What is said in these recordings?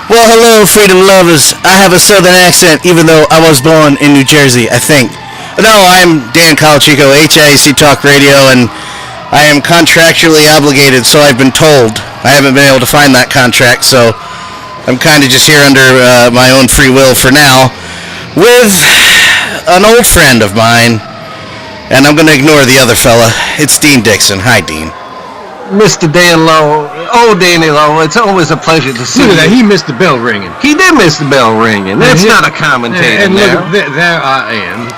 Well, hello, freedom lovers. I have a southern accent, even though I was born in New Jersey, I think. No, I'm Dan Colachico, HIAC Talk Radio, and I am contractually obligated, so I've been told. I haven't been able to find that contract, so I'm kind of just here under my own free will for now, with an old friend of mine, and I'm going to ignore the other fella. It's Dean Dixon. Hi, Dean. Mr. Dan Lowe, Danny Lowe, it's always a pleasure to see you. Look at that, he missed the bell ringing. He did miss the bell ringing. That's not a commentator and now. look, there I am,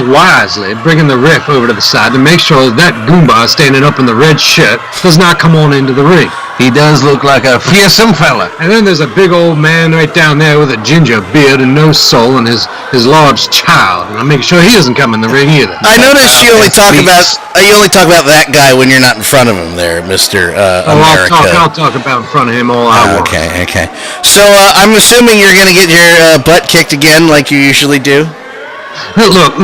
wisely bringing the ref over to the side to make sure that Goomba standing up in the red shirt does not come on into the ring. He does look like a fearsome fella. And then there's a big old man right down there with a ginger beard and no soul and his large child. And I'm making sure he doesn't come in the ring either. I noticed you only talk about that guy when you're not in front of him there, Mr. America. I'll talk about in front of him all I want. Okay. So I'm assuming you're going to get your butt kicked again like you usually do? Look.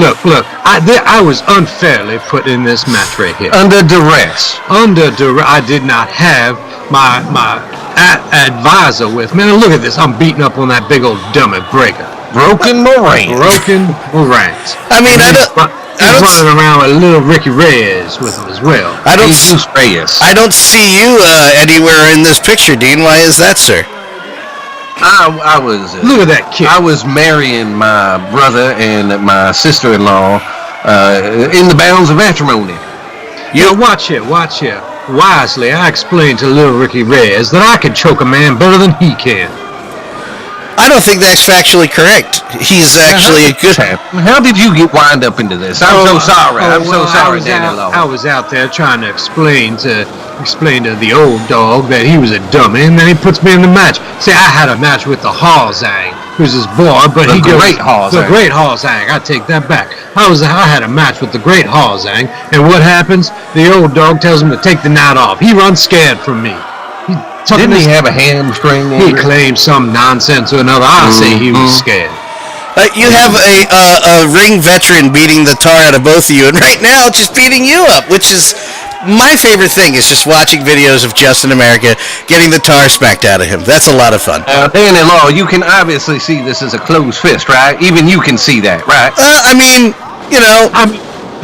I was unfairly put in this match right here. Under duress. I did not have my advisor with me. Now look at this. I'm beating up on that big old dummy breaker. Broken Morant. I mean, He's running around with little Ricky Reyes with him as well. I don't see you anywhere in this picture, Dean. Why is that, sir? I was. Look at that kid. I was marrying my brother and my sister-in-law in the bounds of matrimony. Watch here. Wisely, I explained to little Ricky Reyes that I can choke a man better than he can. I don't think that's factually correct. He's actually a good... How did you wind up into this? I'm so sorry, Danny Lowe. I was out there trying to explain to the old dog that he was a dummy, and then he puts me in the match. See, I had a match with the Harzang, who's his boy, but the great Harzang. I take that back. I had a match with the great Harzang, and what happens? The old dog tells him to take the night off. He runs scared from me. Didn't he have a hamstring? He claimed some nonsense or another. I say he was scared. You have a ring veteran beating the tar out of both of you, and right now just beating you up, which is my favorite thing, is just watching videos of Justin America getting the tar smacked out of him. That's a lot of fun. Danny Law, you can obviously see this as a closed fist, right? Even you can see that, right?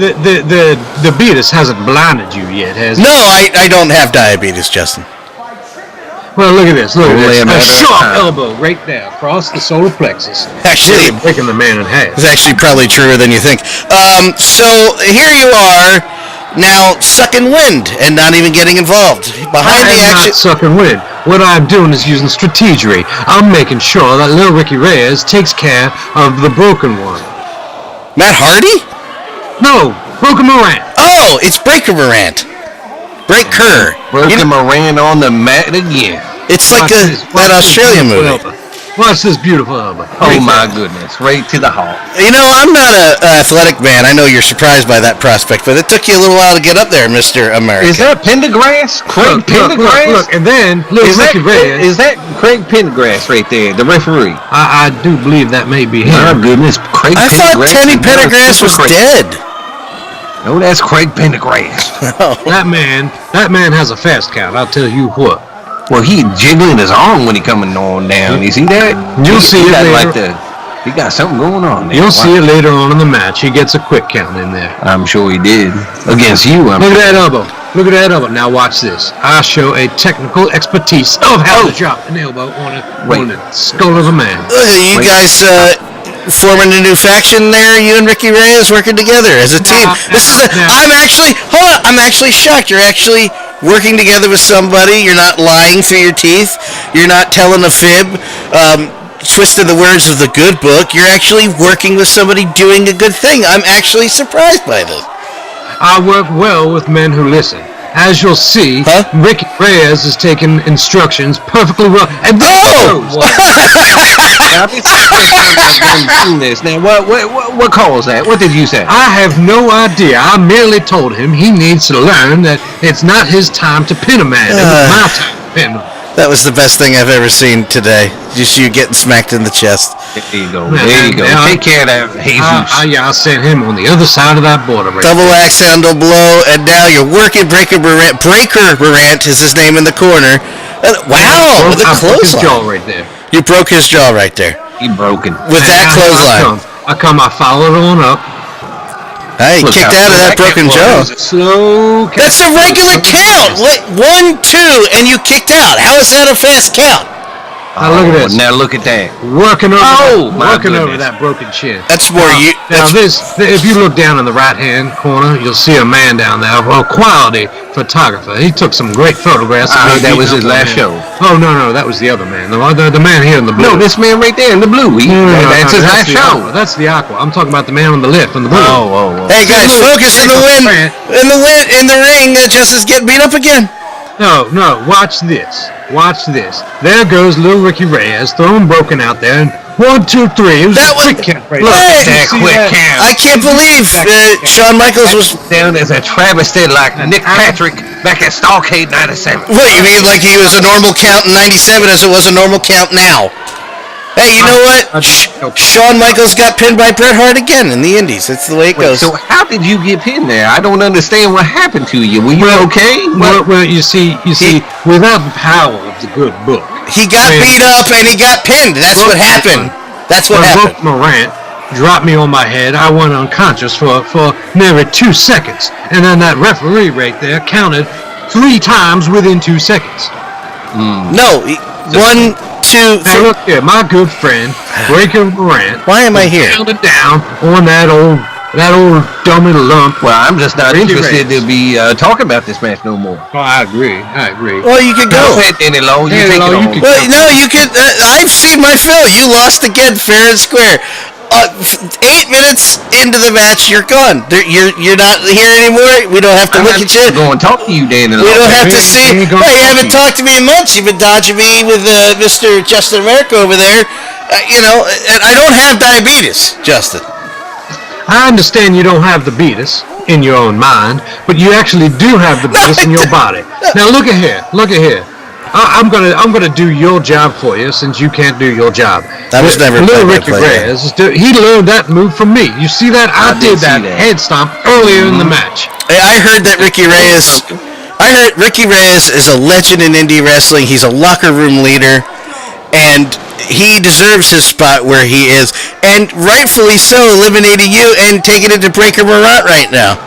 The beatus hasn't blinded you yet, has it? No, I don't have diabetes, Justin. Well, look at this. A sharp elbow right there across the solar plexus. Actually, really breaking the man in half. It's actually probably truer than you think. So here you are now sucking wind and not even getting involved. Not sucking wind. What I'm doing is using strategery. I'm making sure that little Ricky Reyes takes care of the broken one. Matt Hardy? No, Broken Morant. Oh, it's Breaker Morant. Breaker. Broken Morant on the mat again. It's like that Australian movie. Watch this beautiful elbow. Oh my goodness, right to the heart. I'm not an athletic man. I know you're surprised by that prospect, but it took you a little while to get up there, Mr. America. Is that Pendergrass? Craig Pendergrass? Look, and then Ricky Reyes. Is that Craig Pendergrass right there, the referee? I do believe that may be him. My goodness, Craig Pendergrass. I thought Teddy Pendergrass was dead. No, that's Craig Pendergrass. That man has a fast count, I'll tell you what. Well, he jiggling his arm when he coming on down. You see that? You'll see it later. He got something going on there. You'll see it later on in the match. He gets a quick count in there. I'm sure he did. Against you, Look at that elbow. Look at that elbow. Now watch this. I show a technical expertise of how to drop an elbow on the skull of a man. You guys forming a new faction there, you and Ricky Reyes working together as a team. I'm actually shocked. You're actually working together with somebody. You're not lying through your teeth. You're not telling a fib, twisting the words of the good book. You're actually working with somebody doing a good thing. I'm actually surprised by this. I work well with men who listen. As you'll see, Ricky Reyes is taking instructions perfectly well. And Now, what caused that? What did you say? I have no idea. I merely told him he needs to learn that it's not his time to pin a man. It was my time to pin him. That was the best thing I've ever seen today. Just you getting smacked in the chest. There you go. There you go. Take care of that, Jesus. I sent him on the other side of that border. Right Double there. axe handle blow, and now you're working Breaker Morant. Breaker Morant is his name in the corner. Wow, with a broke his jaw clothesline. right there. You broke his jaw right there. He broken. With that clothesline. I followed on up. Hey, he kicked out of that broken jaw. Slow count. That's a regular count. 1, 2, and you kicked out. How is that a fast count? Now look at this. Now look at that. Working over goodness. that broken chin. That's more you. Now if you look down in the right-hand corner, you'll see a man down there, a quality photographer. He took some great photographs. I heard that was his last show. Oh, no, that was the other man. The man here in the blue. No, this man right there in the blue. That's his last show. That's the Aqua. I'm talking about the man on the left, on the blue. Oh. Hey guys, focus in the wind. In the ring. Justice getting beat up again. No, watch this. There goes little Ricky Reyes, throwing broken out there, and 1, 2, 3. It was a quick count right Look there. at that quick count. I can't believe Shawn Michaels was. Down as a travesty like Nick Patrick back at Starrcade 97. What, you mean like he was a normal count in 97 as it was a normal count now? Hey, you know what? Shawn Michaels got pinned by Bret Hart again in the Indies. That's the way it goes. So how did you get pinned there? I don't understand what happened to you. Were you okay? Well, you see, without the power of the good book, He got beat up and he got pinned. That's what happened. That's what happened. Morant dropped me on my head. I went unconscious for nearly 2 seconds, and then that referee right there counted 3 times within 2 seconds. No, 1, 2, 3. Now look here, my good friend Breaker Morant. Why am I here? Counted down on that old dummy lump. Well, I'm just not Ricky interested Reyes. to be talking about this match no more. Oh, I agree. Well, you could go. Go ahead, Danny Lowe. You take it Lowe, you on. can- Well, no, you could. I've seen my fill. You lost again, fair and square. 8 minutes into the match, you're gone. You're not here anymore. We don't have to I'm look not at you. going to talk to you, Danny Lowe. We don't have to see. He ain't gonna Hey, you talk haven't to you. talked to me in months. You've been dodging me with Mr. Justin America over there. And I don't have diabetes, Justin. I understand you don't have the beatus in your own mind, but you actually do have the beatus in your body. Now look at here. I'm gonna do your job for you since you can't do your job. That was never little Ricky play-by-play. Reyes. He learned that move from me. You see that? I did did see that that. head stomp earlier in the match. I heard that Ricky Reyes. I heard Ricky Reyes is a legend in indie wrestling. He's a locker room leader, and he deserves his spot where he is, and rightfully so, eliminating you and taking it to Breaker Morant right now.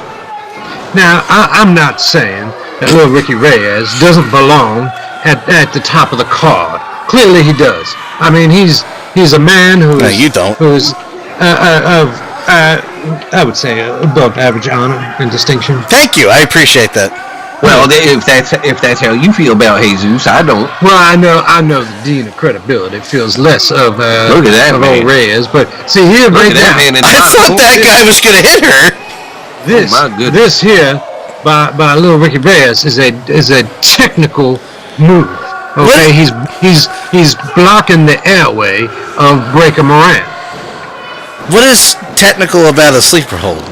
Now I'm not saying that little Ricky Reyes doesn't belong at the top of the card. Clearly he does. I mean, he's a man who No, is you don't. who's I would say above average honor and distinction. Thank you. I appreciate that. Well, if that's how you feel about Jesus, I don't. Well, I know the dean of credibility feels less of Look at that of man. old Reyes, but see here Look right at that now, man in I thought that guy was going to hit her. this Oh, my goodness. this here by little Ricky Reyes is a technical move. Okay, he's blocking the airway of Breaker Morant. What is technical about a sleeper hold?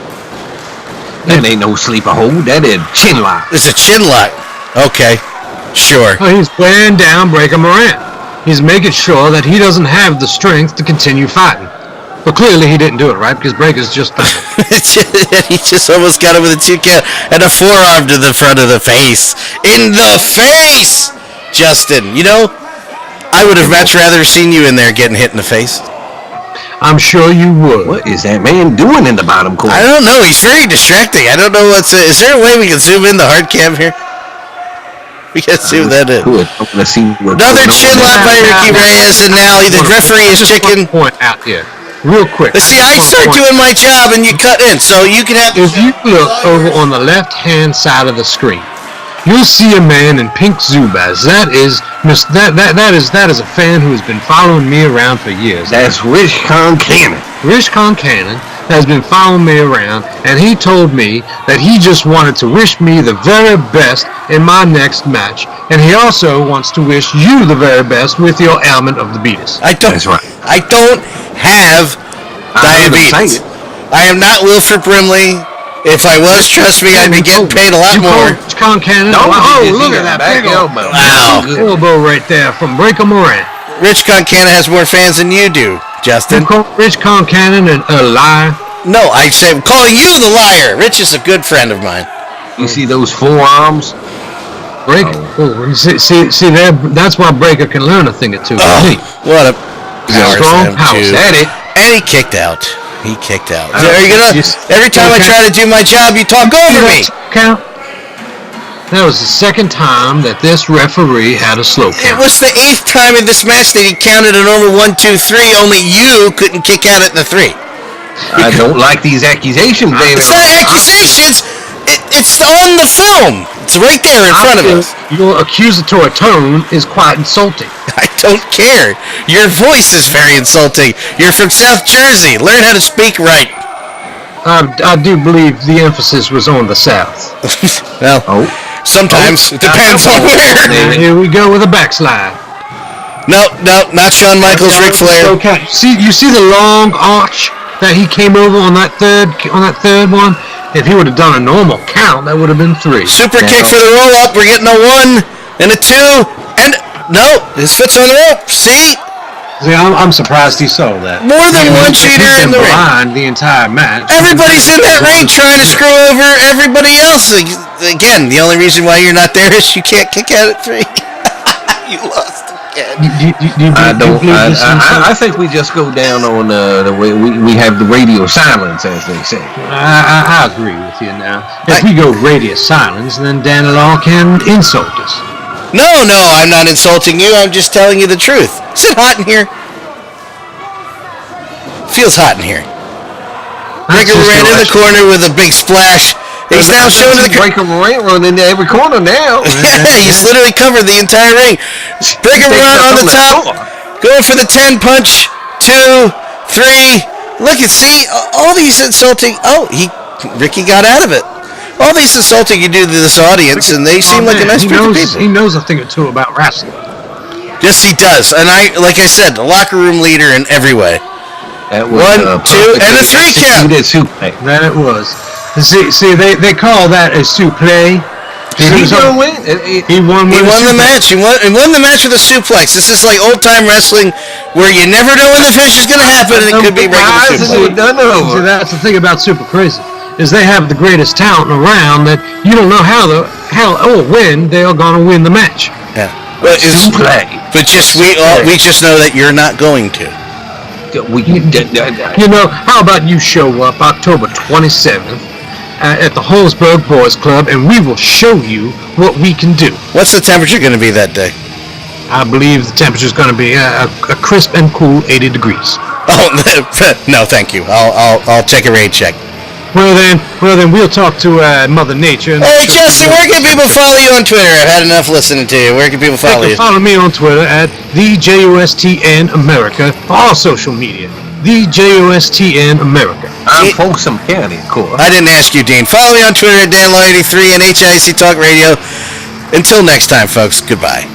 That ain't no sleeper hold. That is chin lock. It's a chin lock. Okay, sure. Oh, he's wearing down Breaker Morant. He's making sure that he doesn't have the strength to continue fighting. But clearly he didn't do it, right? Because Breaker's just He just almost got him with a 2 count and a forearm to the front of the face. In the face, Justin. You know, I would have much rather seen you in there getting hit in the face. I'm sure you would. What is that man doing in the bottom corner? I don't know. He's very distracting. I don't know what's. Is there a way we can zoom in the hard cam here? We can zoom that in. Good. I'm gonna see what's Another going on chin there. lock by Ricky Reyes, and now the referee is chicken. Point out here, real quick. See, I start doing my job and you cut in, so you can have. If you look over on the left-hand side of the screen, you'll see a man in pink Zubaz. That is a fan who has been following me around for years. That's Rich Cannon. Rich Concanon has been following me around, and he told me that he just wanted to wish me the very best in my next match, and he also wants to wish you the very best with your ailment of the beatus. I don't. That's right. I don't have I diabetes. understand. I am not Wilford Brimley. If I was, trust me, I'd be getting paid a lot more. Cannon. Look at that big elbow. Wow. Elbow right there from Breaker Morant. Rich Concannon has more fans than you do, Justin. You call Rich Concannon a liar? No, I say I'm calling you the liar. Rich is a good friend of mine. You see those forearms? Breaker. Oh, see there. That's why Breaker can learn a thing or two. Oh, what a strong house. At it. And he kicked out. He kicked out. Are you gonna? Every time I try to do my job, you talk over me. Count. That was the second time that this referee had a slow count. It was the 8th time in this match that he counted a normal 1, 2, 3. Only you couldn't kick out at the 3. I don't like these accusations, baby. It's not accusations. It's on the film. It's right there in front of us. Your accusatory tone is quite insulting. I don't care. Your voice is very insulting. You're from South Jersey. Learn how to speak right. I do believe the emphasis was on the South. Well, sometimes. It depends on where. Here we go with a backslide. No, not Shawn Michaels, Ric Flair. Okay. You see the long arch that he came over on that third one? If he would have done a normal count, that would have been 3. Super kick for the roll-up. We're getting a 1 and a 2. And, no, his foot's on the rope. See, I'm surprised he saw that. More than one cheater in the ring. The entire match. Everybody's in that ring trying to screw over everybody else. Again, the only reason why you're not there is you can't kick out at 3. You lost again. I think we just go down on the way we have the radio silence, as they say. I agree with you now. If we go radio silence, then Dan Law can insult us. No, I'm not insulting you. I'm just telling you the truth. Is it hot in here? Feels hot in here. Breaker ran in the corner with a big splash. He's now showing to the Breaker Morant running into every corner now. He's literally covered the entire ring. Breaker Morant on the top, going for the 10 punch. 2, 3. Look at all these insulting. Ricky got out of it. All these insulting you do to this audience, and they seem like a nice group of people. He knows a thing or two about wrestling. Yes, he does. And like I said, the locker room leader in every way. That was 1, 2, and a 3 count. That it was. See, they call that a suplex. Did he win? He won the match. He won the match with a suplex. This is like old-time wrestling where you never know when the finish is going to happen, and it could be regular suplex. See, that's the thing about Super Crazy, is they have the greatest talent around that you don't know how or when they are going to win the match. Yeah. But we just know that you're not going to. How about you show up October 27th at the Holzberg Boys Club, and we will show you what we can do. What's the temperature going to be that day? I believe the temperature is going to be a crisp and cool 80 degrees. Oh, no, thank you. I'll take a rain check. Well then, we'll talk to Mother Nature. Hey, Justin, where can people follow you on Twitter? I've had enough listening to you. Where can people follow you? Follow me on Twitter at TheJUSTN America. All social media. TheJUSTN America. I'm Folsom County, of course. I didn't ask you, Dean. Follow me on Twitter at DanLaw83 and HIC Talk Radio. Until next time, folks, goodbye.